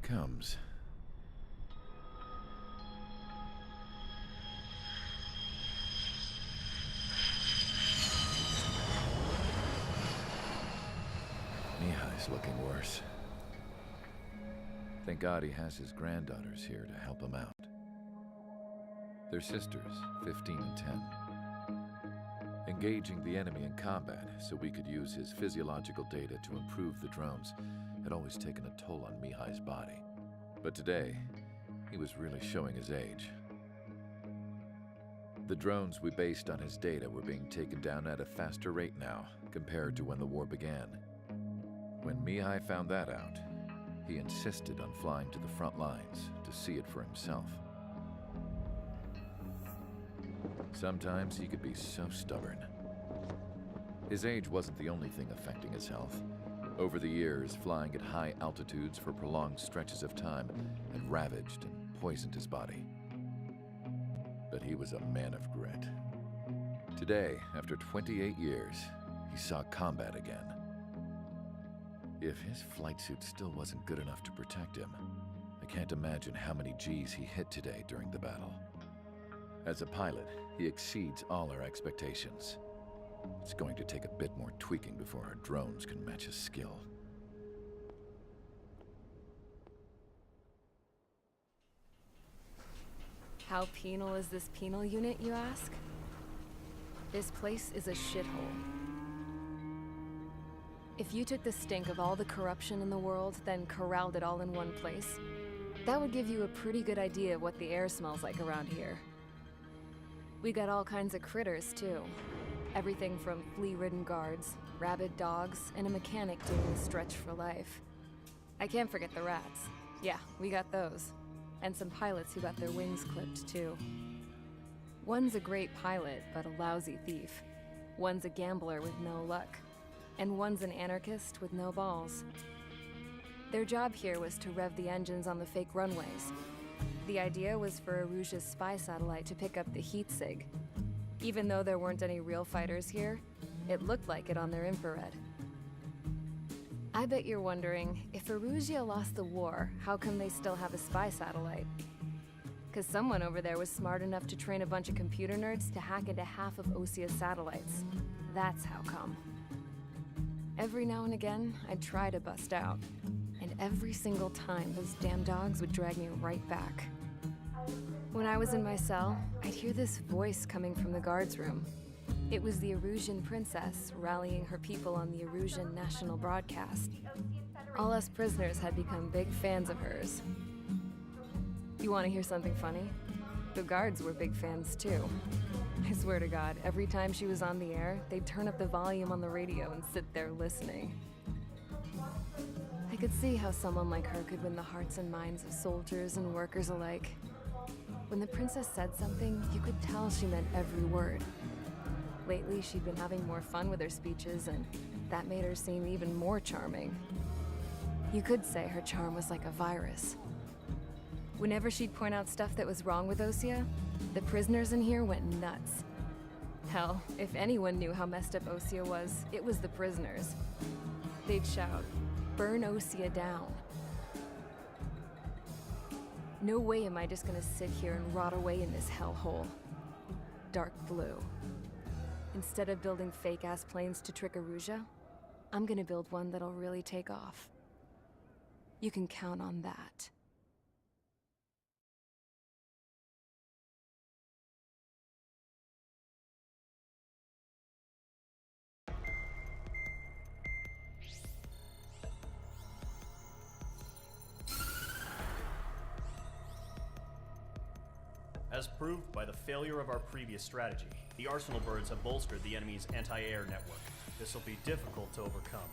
comes. Mihai's looking worse. Thank God he has his granddaughters here to help him out. They're sisters, 15 and 10. Engaging the enemy in combat so we could use his physiological data to improve the drones had always taken a toll on Mihai's body. But today, he was really showing his age. The drones we based on his data were being taken down at a faster rate now compared to when the war began. When Mihai found that out, he insisted on flying to the front lines to see it for himself. Sometimes he could be so stubborn. His age wasn't the only thing affecting his health. Over the years, flying at high altitudes for prolonged stretches of time had ravaged and poisoned his body. But he was a man of grit. Today, after 28 years, he saw combat again. If his flight suit still wasn't good enough to protect him, I can't imagine how many Gs he hit today during the battle. As a pilot, he exceeds all our expectations. It's going to take a bit more tweaking before our drones can match his skill. How penal is this penal unit, you ask? This place is a shithole. If you took the stink of all the corruption in the world, then corralled it all in one place, that would give you a pretty good idea of what the air smells like around here. We got all kinds of critters, too. Everything from flea-ridden guards, rabid dogs, and a mechanic doing the stretch for life. I can't forget the rats. Yeah, we got those. And some pilots who got their wings clipped, too. One's a great pilot, but a lousy thief. One's a gambler with no luck. And one's an anarchist with no balls. Their job here was to rev the engines on the fake runways. The idea was for Erusea's spy satellite to pick up the heat sig. Even though there weren't any real fighters here, it looked like it on their infrared. I bet you're wondering, if Erusea lost the war, how come they still have a spy satellite? 'Cause someone over there was smart enough to train a bunch of computer nerds to hack into half of Osea's satellites. That's how come. Every now and again, I'd try to bust out. And every single time, those damn dogs would drag me right back. When I was in my cell, I'd hear this voice coming from the guards room. It was the Erusean princess rallying her people on the Erusean national broadcast. All us prisoners had become big fans of hers. You want to hear something funny? The guards were big fans too. I swear to God, every time she was on the air, they'd turn up the volume on the radio and sit there listening. I could see how someone like her could win the hearts and minds of soldiers and workers alike. When the princess said something, you could tell she meant every word. Lately, she'd been having more fun with her speeches, and that made her seem even more charming. You could say her charm was like a virus. Whenever she'd point out stuff that was wrong with Osea, the prisoners in here went nuts. Hell, if anyone knew how messed up Osea was, it was the prisoners. They'd shout, "Burn Osea down." No way am I just gonna sit here and rot away in this hellhole. Dark blue. Instead of building fake-ass planes to trick Erusea, I'm gonna build one that'll really take off. You can count on that. As proved by the failure of our previous strategy, the Arsenal birds have bolstered the enemy's anti-air network. This will be difficult to overcome.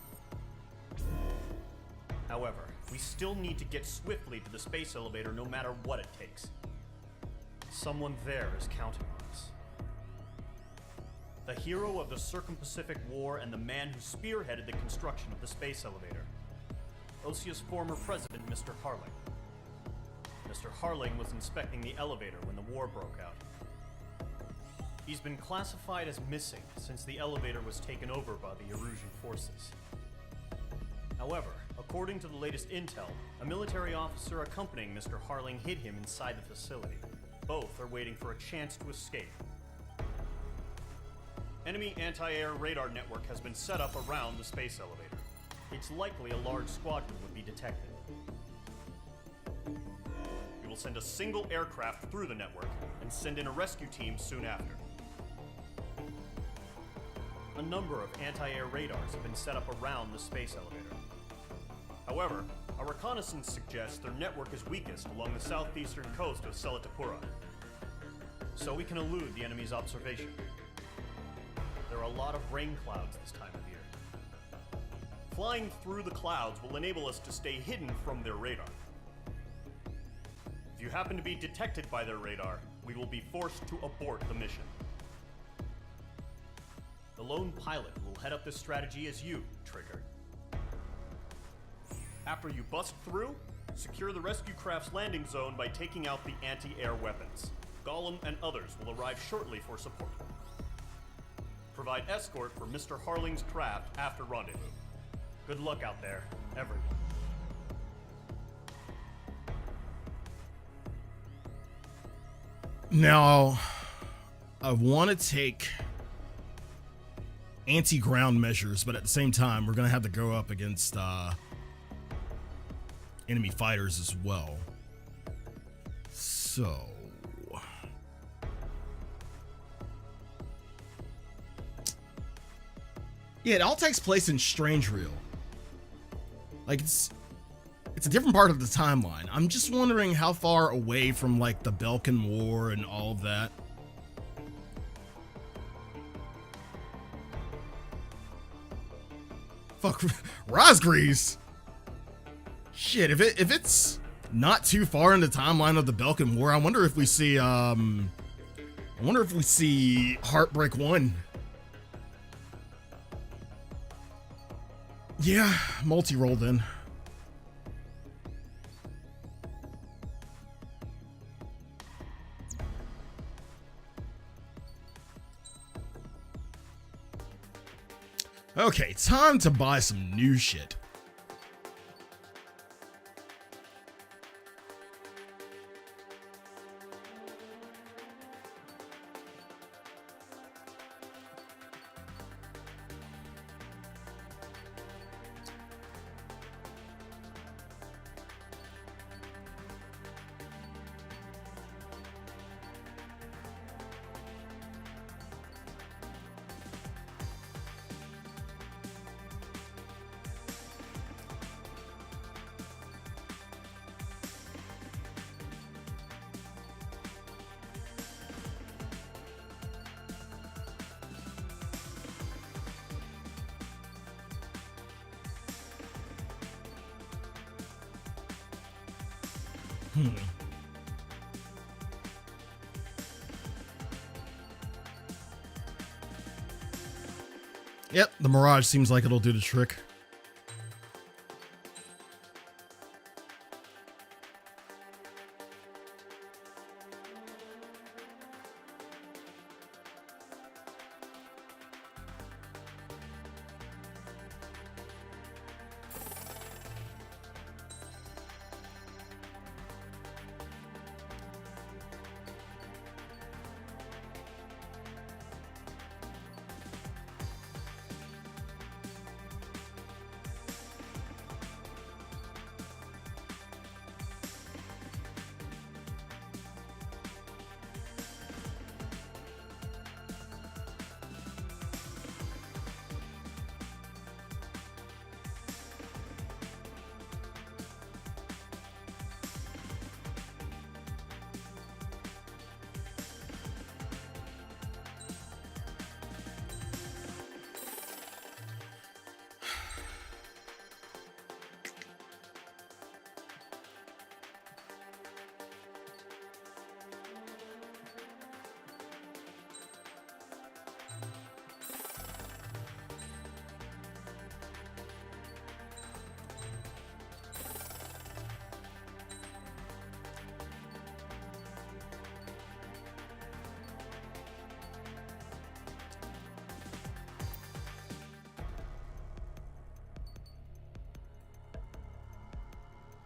However, we still need to get swiftly to the space elevator no matter what it takes. Someone there is counting on us. The hero of the Circum-Pacific War and the man who spearheaded the construction of the space elevator. Osea's former president, Mr. Harling. Mr. Harling was inspecting the elevator when the war broke out. He's been classified as missing since the elevator was taken over by the Erusean forces. However, According to the latest intel, a military officer accompanying Mr. Harling hid him inside the facility. Both are waiting for a chance to escape. Enemy anti-air radar network has been set up around the space elevator. It's likely a large squadron would be detected. We will send a single aircraft through the network and send in a rescue team soon after. A number of anti-air radars have been set up around the space elevator. However, our reconnaissance suggests their network is weakest along the southeastern coast of Selatapura, so we can elude the enemy's observation. There are a lot of rain clouds this time of year. Flying through the clouds will enable us to stay hidden from their radar. If you happen to be detected by their radar, we will be forced to abort the mission. The lone pilot will head up this strategy as you, Trigger. After you bust through, secure the rescue craft's landing zone by taking out the anti-air weapons. Gollum and others will arrive shortly for support. Provide escort for Mr. Harling's craft after rendezvous. Good luck out there, everyone. Now, I want to take anti-ground measures, but at the same time, we're going to have to go up against enemy fighters as well. So... yeah, it all takes place in Strange Reel. Like, it's a different part of the timeline. I'm just wondering how far away from, like, the Balkan War and all of that. Fuck, Rosgreaves! Shit, if it's not too far in the timeline of the Balkan War, I wonder if we see, Heartbreak 1. Yeah, multi-roll then. Okay, time to buy some new shit. Yep, the Mirage seems like it'll do the trick.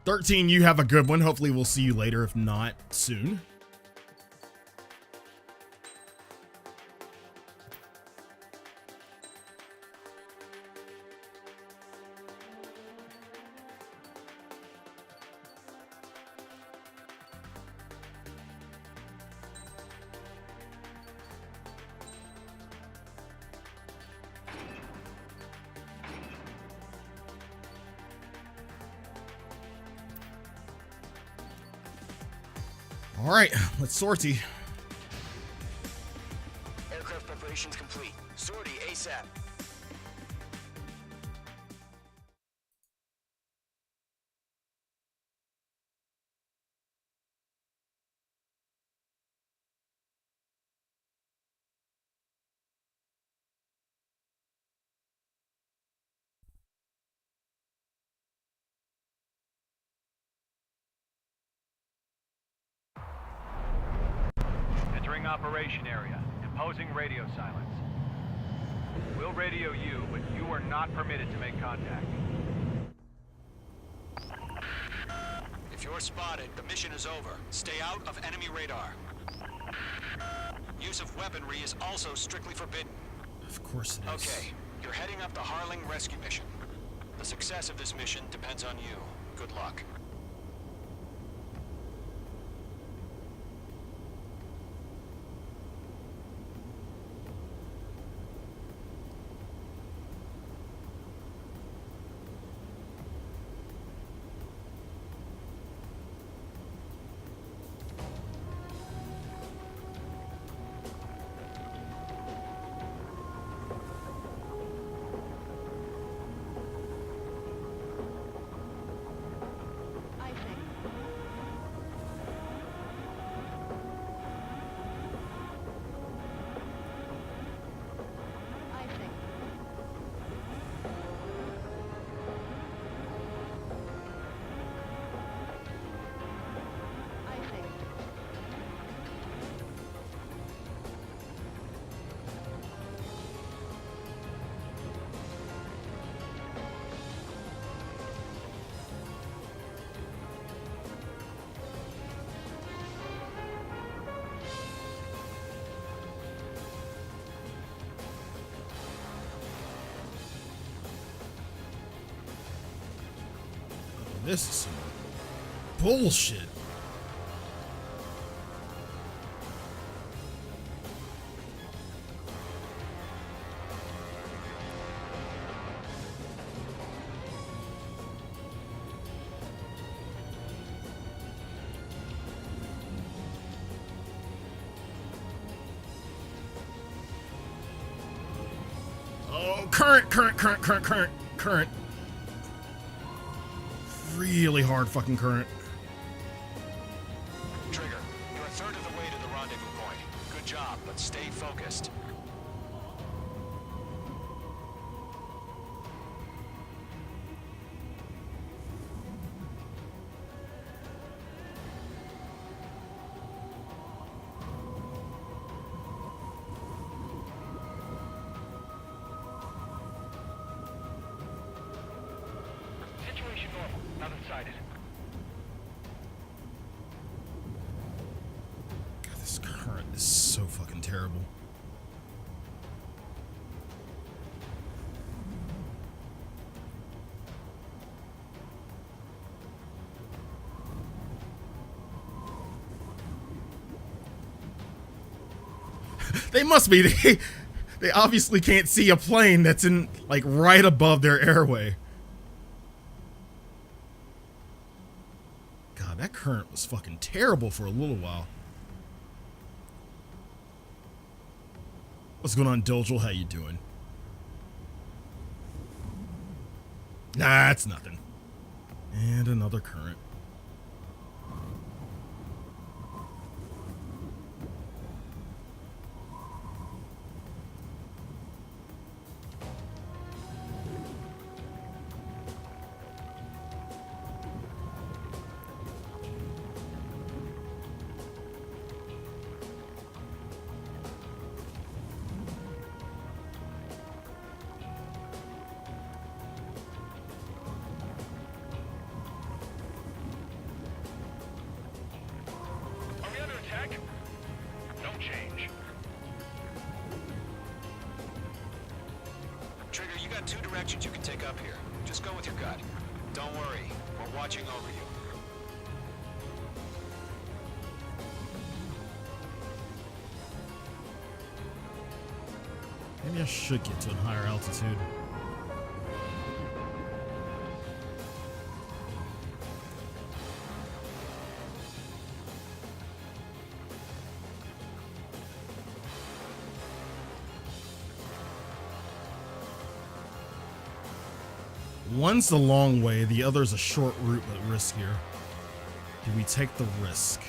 13, you have a good one. Hopefully we'll see you later, if not soon. All right, let's sortie. Aircraft preparations complete. Sortie ASAP. Entering operation area. Imposing radio silence. We'll radio you, but you are not permitted to make contact. If you're spotted, the mission is over. Stay out of enemy radar. Use of weaponry is also strictly forbidden. Of course it is. Okay, you're heading up the Harling rescue mission. The success of this mission depends on you. Good luck. This is some bullshit. Oh, current. Really hard fucking current. Trigger, you're a third of the way to the rendezvous point. Good job, but stay focused. Situation normal. Nothing sighted. God, this current is so fucking terrible. They must be. They obviously can't see a plane that's in, like, right above their airway. God, that current was fucking terrible for a little while. What's going on, Doljel? How you doing? Nah, it's nothing. And another current. got 2 directions you can take up here. Just go with your gut. Don't worry, we're watching over you. Maybe I should get to a higher altitude. One's the long way, the other's a short route but riskier. Do we take the risk?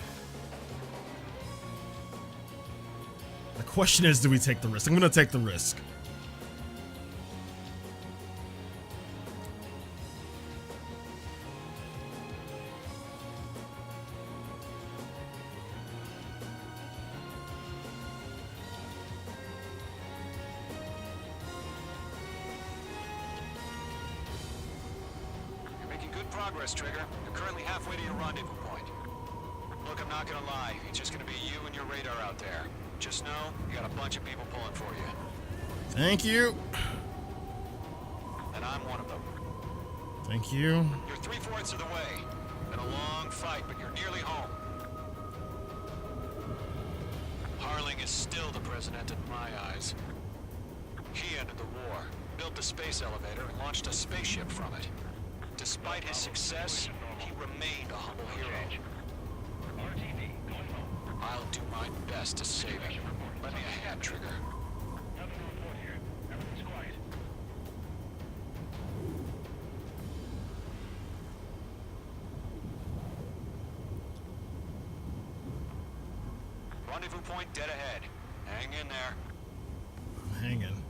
The question is, do we take the risk? I'm gonna take the risk. Progress, Trigger. You're currently halfway to your rendezvous point. Look, I'm not gonna lie. It's just gonna be you and your radar out there. Just know, you got a bunch of people pulling for you. Thank you. And I'm one of them. Thank you. You're 3/4 of the way. Been a long fight, but you're nearly home. Harling is still the president in my eyes. He ended the war, built the space elevator, and launched a spaceship from it. Despite his success, he remained a humble hero. I'll do my best to save him. Lend me a hand, Trigger. Rendezvous point dead ahead. Hang in there. I'm hanging.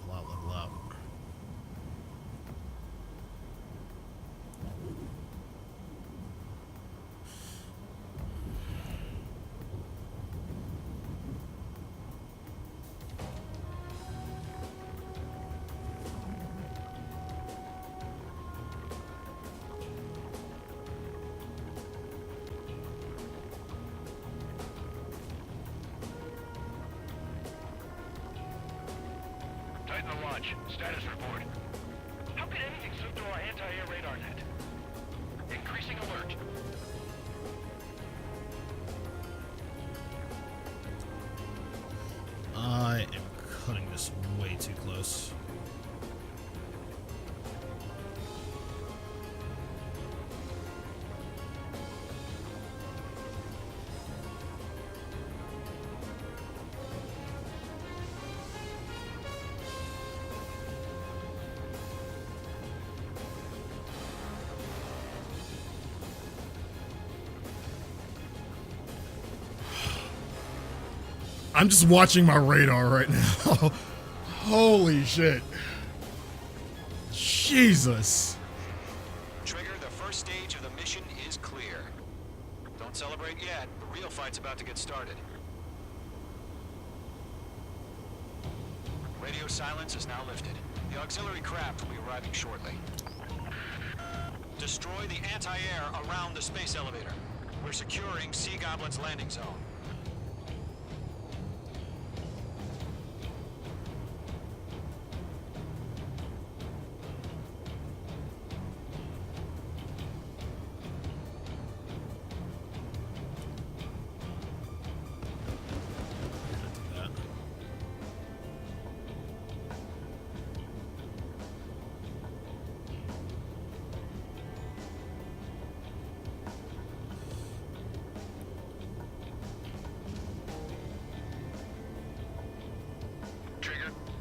Level out. Titan to launch. Status report. How could anything slip through our anti-air radar net? Increasing alert. I am cutting this way too close. I'm just watching my radar right now. Holy shit. Jesus. Trigger, the first stage of the mission is clear. Don't celebrate yet. The real fight's about to get started. Radio silence is now lifted. The auxiliary craft will be arriving shortly. Destroy the anti-air around the space elevator. We're securing Sea Goblin's landing zone.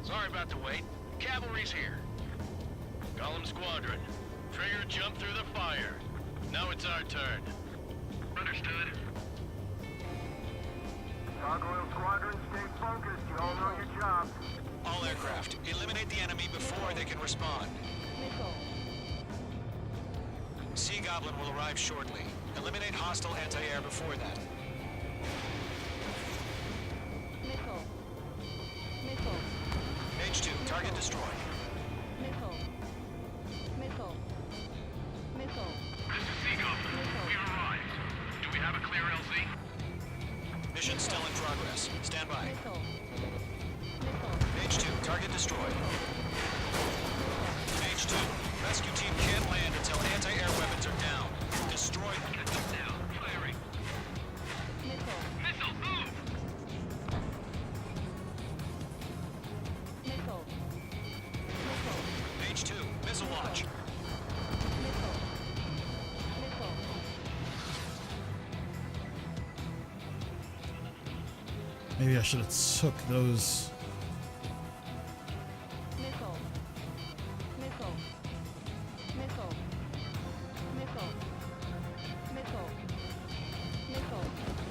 Sorry about the wait. Cavalry's here. Call them Squadron. Trigger jumped through the fire. Now it's our turn. Understood. Gargoyle Squadron, stay focused. You all know your job. All aircraft, eliminate the enemy before they can respond. Sea Goblin will arrive shortly. Eliminate hostile anti-air before that. Mage 2, target destroyed. This is Sea Goblin. We arrived. Have a clear LZ? Mission still in progress. Stand by. Missile. Missile. Mage 2, target destroyed. Mage 2, rescue team can't land until anti-air weapons are down. Destroy them. Now, firing. Missile. Missile, move! Missile. Missile. Mage 2, missile launch. Missile. Missile. Maybe I should have took those. Missile. Missile. Missile. Missile. Missile. Missile.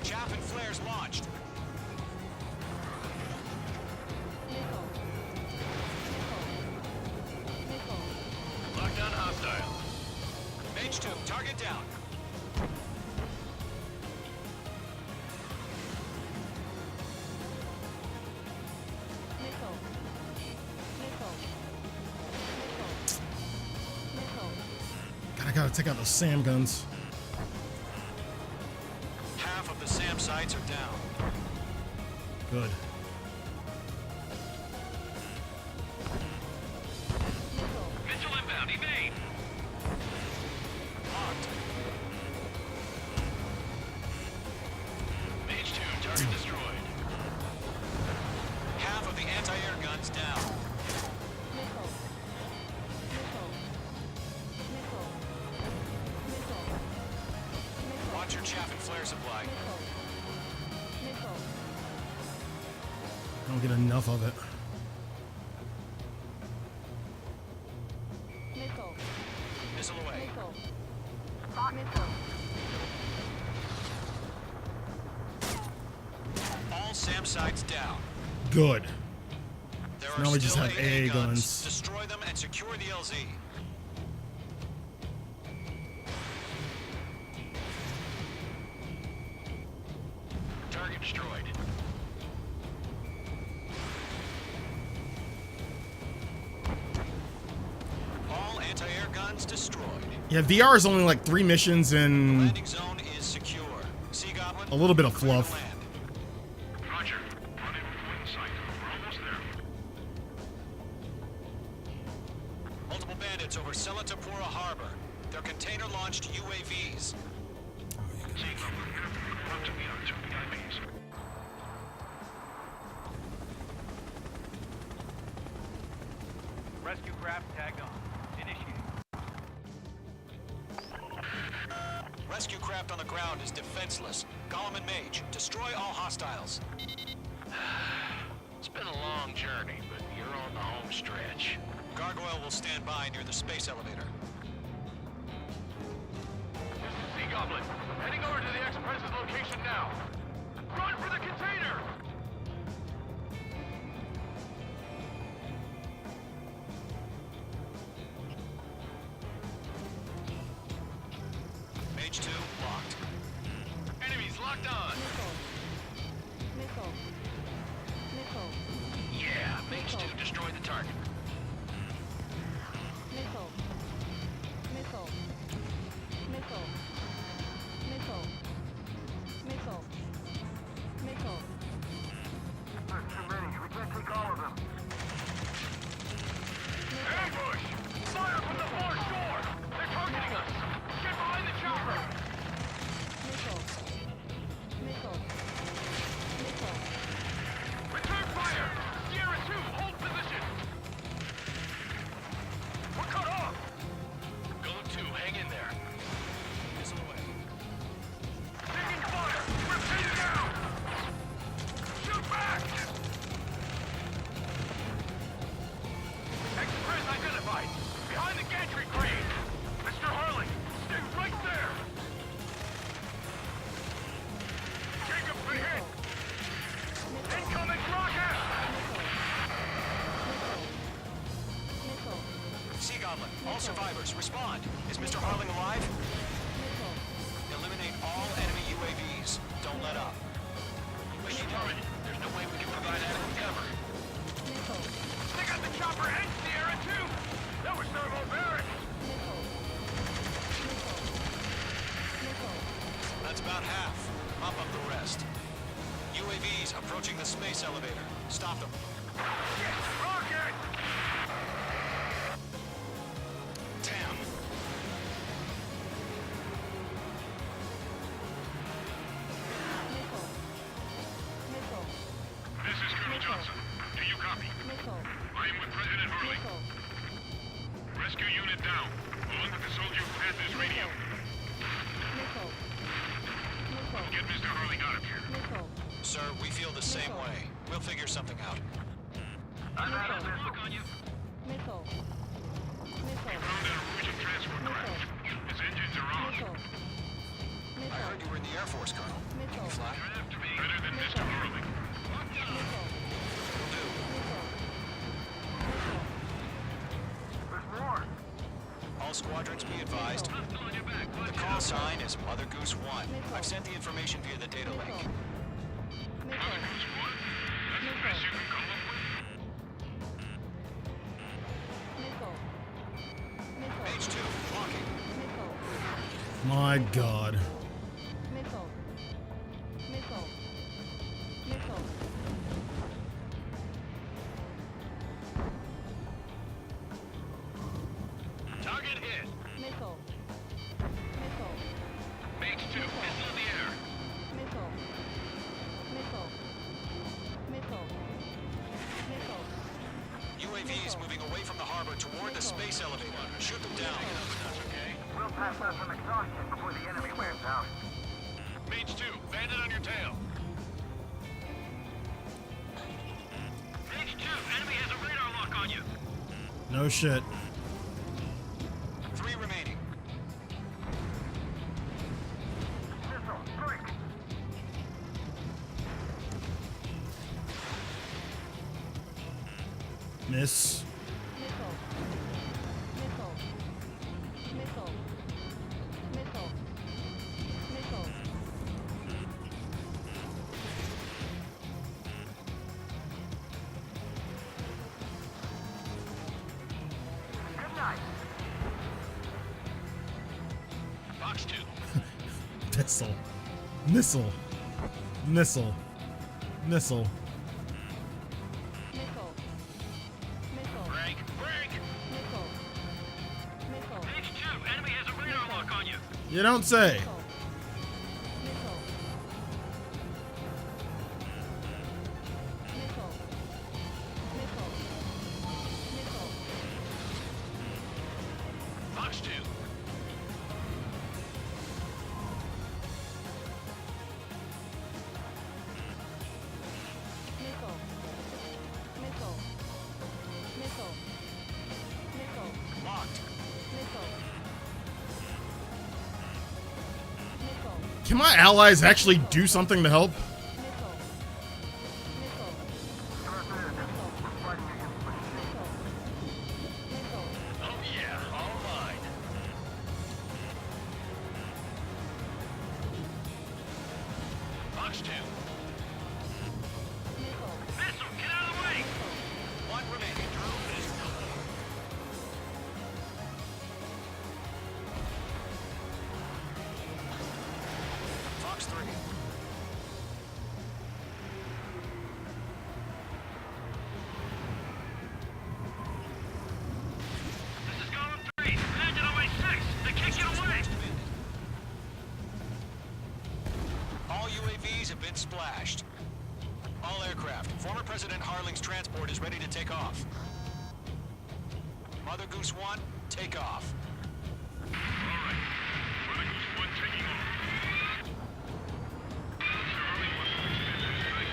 Chaff and flares launched. Missile. Missile. Missile. Lockdown hostile. Mage 2, target down. Missile. Missile. Missile. Missile. God, I gotta take out those SAM guns. Half of the SAM sites are down. Good. Missile. Missile inbound, evade! Locked. Mage 2, target destroyed. Half of the anti-air guns down. Missile. Missile. Missile. Missile. Missile. Watch your chaff and flare supply. Missile. Missile. I don't get enough of it. Missile. Missile away. Missile. Missile. All SAM sites down. Good. There Now are we just still have AA AA guns. Destroy them and secure the LZ. Target destroyed. All anti-air guns destroyed. Yeah, VR is only like 3 missions and Landing zone is secure. Sea Goblin, a little bit of clear to fluff. land. Roger. Rendezvous point in sight. We're almost there. Multiple bandits over Selatapura Harbor. They're container-launched UAVs. Up to me on 2 PIVs. Rescue craft tagged on. Initiate. Rescue craft on the ground is defenseless. Gollum and Mage, destroy all hostiles. It's been a long journey, but you're on the home stretch. Gargoyle will stand by near the space elevator. This is Sea Goblin. Heading over to the Express's location now. Run for the container! Mage 2, locked. Enemies locked on! Missile. Missile. Missile. Yeah, Mage 2 destroyed the target. Missile. Missile. Missile. Missile. Missile. Missile. There's too many. We can't take all of them. Ambush! Fire from the far shore! They're targeting us! Get behind the chopper! Missile. Missile. Missile. Return fire! Sierra 2, hold position! We're cut off! Go 2, hang in there. Missile away. Taking fire! We're pinned down! Shoot back! Express identified! Behind the gantry crane! Mr. Harley, stay right there! Jacob been hit! Incoming rocket! Missile. Sea Goblin, all survivors, respond. Is Mr. Harling alive? Missile. Eliminate all enemy UAVs. Don't let up. Mr. Target, there's no way we can provide adequate cover. Missile. They got the chopper and Sierra 2! That was Servo Barracks! Missile. Missile. Missile. That's about half. mop up the rest. UAVs approaching the space elevator. Stop them. Rocket! Damn. This is Colonel Johnson. Do you copy? I am with President Harling. Rescue unit down, along with the soldier who has this radio. We'll get Mr. Harling out of here. Sir, we feel the same way. We'll figure something out. I've had a missile. Look on you. We found an Erusian transport craft. Its engines are on. I heard you were in the Air Force, Colonel. Can you fly? You'd have to be better than Mr. Harling. Will do. There's more. All squadrons be advised. Hostile on your back. The Watch call out. sign is Mother Goose 1. I've sent the information via the data link. Mother Goose 1? That's the best you can come up with? Mage 2, walking. My God. Target hit. Mage 2, missile in the air. UAVs moving away from the harbor toward the space elevator. Shoot them down. That's okay. We'll pass out some exhaustion before the enemy wears out. Mage 2, bandit on your tail. Mage 2, enemy has a radar lock on you. No shit. 3 remaining. Missile, strike! Miss. Good night. Fox 2. Missile. Missile. Missile. Missile. Break, break. Mage 2, enemy has a radar lock on you. You don't say. Fox 2. Locked. Can my allies actually do something to help? Oh yeah, all mine. Fox 2. Missile, get out of the way. 1 remaining. Fox 3. This is Golem 3. Landed on my 6. They can't get away. All UAVs have been splashed. All aircraft. Former President Harling's transport is ready to take off. Mother Goose 1, take off. All right. Mother Goose 1 taking off. Mr. Harling wants to extend that strike.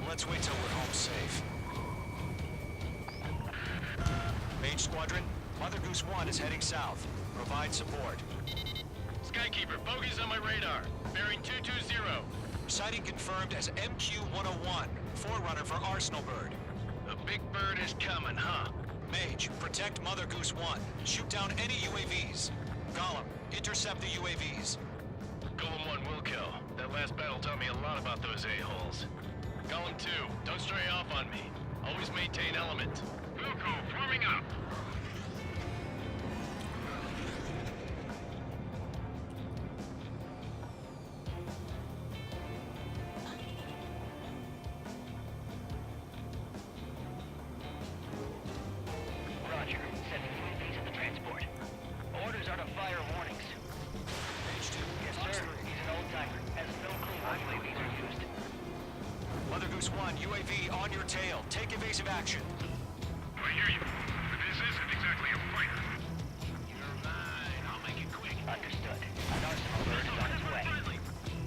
Let's wait till we're home safe. Mage Squadron, Mother Goose 1 is heading south. Provide support. Skykeeper, bogeys on my radar. Bearing 220. Sighting confirmed as MQ-101, forerunner for Arsenal Bird. The big bird is coming, huh? Mage, protect Mother Goose 1. Shoot down any UAVs. Gollum, intercept the UAVs. Golem 1 will kill. That last battle taught me a lot about those a-holes. Golem 2, don't stray off on me. Always maintain element. Wilco, forming up. 1, UAV on your tail. Take evasive action. I hear you. But this isn't exactly a fighter. You're mine. I'll make it quick. Understood. An arsenal bird is on its way.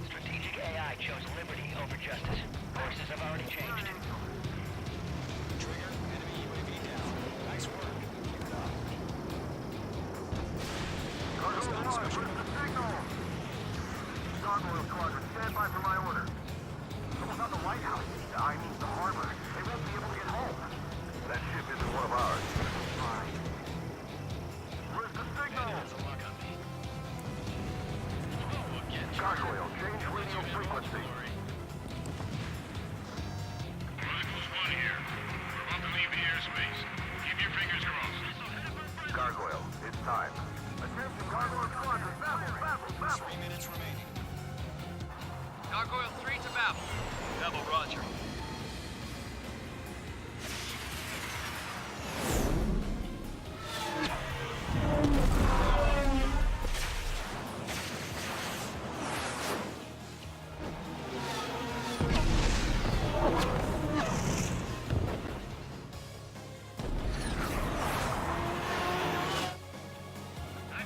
Strategic AI chose liberty over justice. Courses have already changed. Trigger, enemy UAV down. Nice work. Keep it up. Cargo 1, where's the signal? Gargoyle Squadron, stand by for my order. Someone's on the lighthouse. I mean the harbor. They won't be able to get home. That ship isn't one of ours. Fine. Where's the signal? There's a lock on me. Oh, again. Gargoyle, change radio frequency. Chronicles 1 here. We're about to leave the airspace. Keep your fingers crossed. Gargoyle, it's time. Attention, Gargoyle Squadron, babble. 3 minutes remaining. Gargoyle 3 to Babel. Babel, roger.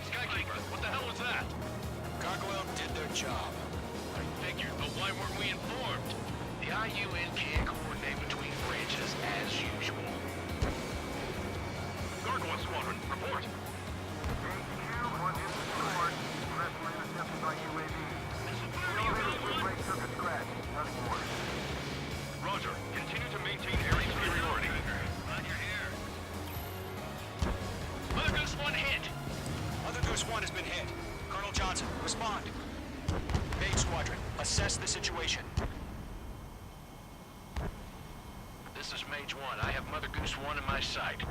Skykeeper, what the hell was that? Gargoyle did their job. I figured, but why weren't we informed? The IUN can't coordinate between branches as usual. Gargoyle Squadron, report. HQ, one hit the sword. Rest were intercepted by UAV. Elevator brake took a scratch. Nothing more. Roger. Continue to maintain air superiority. Roger here. Mother Goose 1 hit. Mother Goose 1 has been hit. Colonel Johnson, respond. Mage Squadron, assess the situation. This is Mage 1. I have Mother Goose 1 in my sight.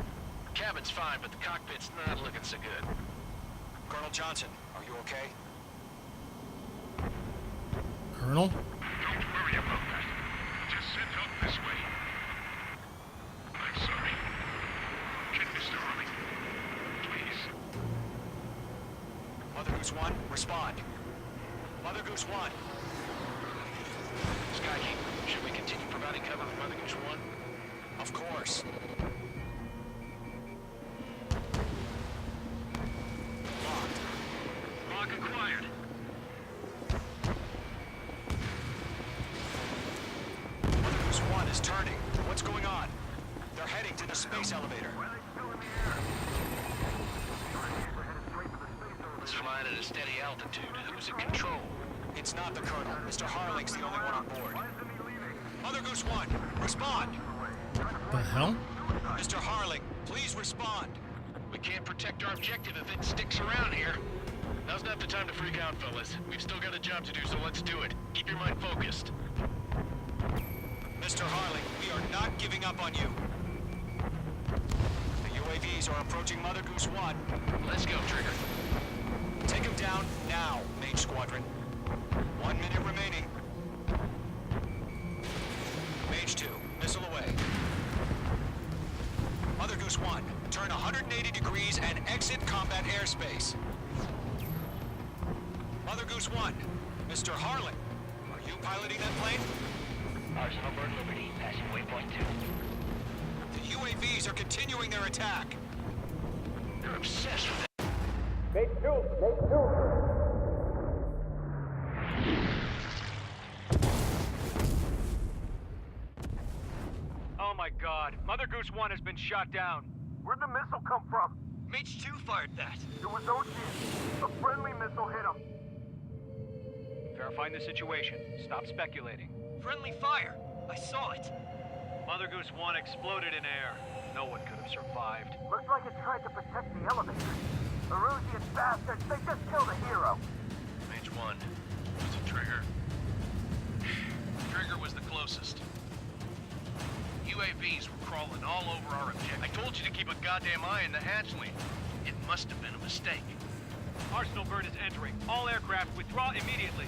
Cabin's fine, but the cockpit's not looking so good. Colonel Johnson, are you okay? Colonel? Don't worry about that. Just send help this way. I'm sorry. Get Mr. Harley. Please. Mother Goose 1, respond. Mother Goose 1. Skykeeper, should we continue providing cover for Mother Goose 1? Of course. Locked. Lock acquired. Mother Goose 1 is turning. What's going on? They're heading to the space elevator. It's flying at a steady altitude. Who's in control? It's not the Colonel. Mr. Harling's the only one on board. Mother Goose 1, respond! The hell? Mr. Harling, please respond! We can't protect our objective if it sticks around here. Now's not the time to freak out, fellas. We've still got a job to do, so let's do it. Keep your mind focused. Mr. Harling, we are not giving up on you. The UAVs are approaching Mother Goose 1. Let's go, Trigger. Take him down now, Mage Squadron. 1 minute remaining. Mage 2, missile away. Mother Goose 1, turn 180 degrees and exit combat airspace. Mother Goose 1, Mr. Harling, are you piloting that plane? Arsenal bird Liberty, passing waypoint 2. The UAVs are continuing their attack. They're obsessed with it. Oh my god, Mother Goose 1 has been shot down. Where'd the missile come from? Mage 2 fired that. It was Osean. A friendly missile hit him. Verifying the situation. Stop speculating. Friendly fire. I saw it. Mother Goose 1 exploded in air. No one could have survived. Looks like it tried to protect the elevator. Erusean bastards, they just killed a hero. Mage 1. Was it Trigger? Trigger was the closest. UAVs were crawling all over our objective. I told you to keep a goddamn eye on the hatchling. It must have been a mistake. Arsenal bird is entering. All aircraft withdraw immediately.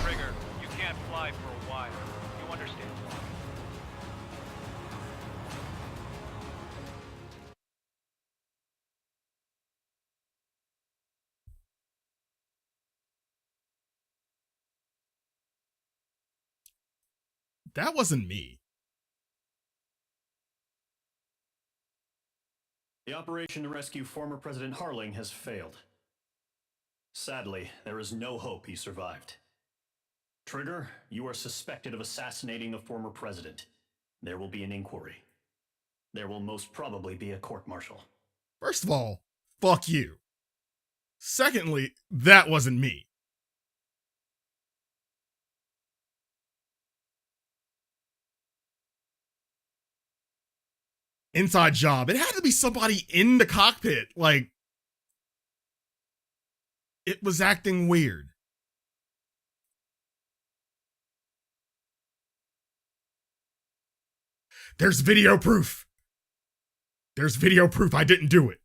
Trigger, you can't fly for a while. You understand? That wasn't me. The operation to rescue former President Harling has failed. Sadly, there is no hope he survived. Trigger, you are suspected of assassinating the former president. There will be an inquiry. There will most probably be a court-martial. First of all, fuck you. Secondly, that wasn't me. Inside job. It had to be somebody in the cockpit. Like, it was acting weird. There's video proof. There's video proof I didn't do it.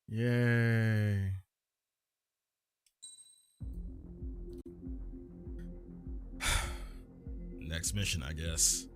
Yay. Next mission, I guess.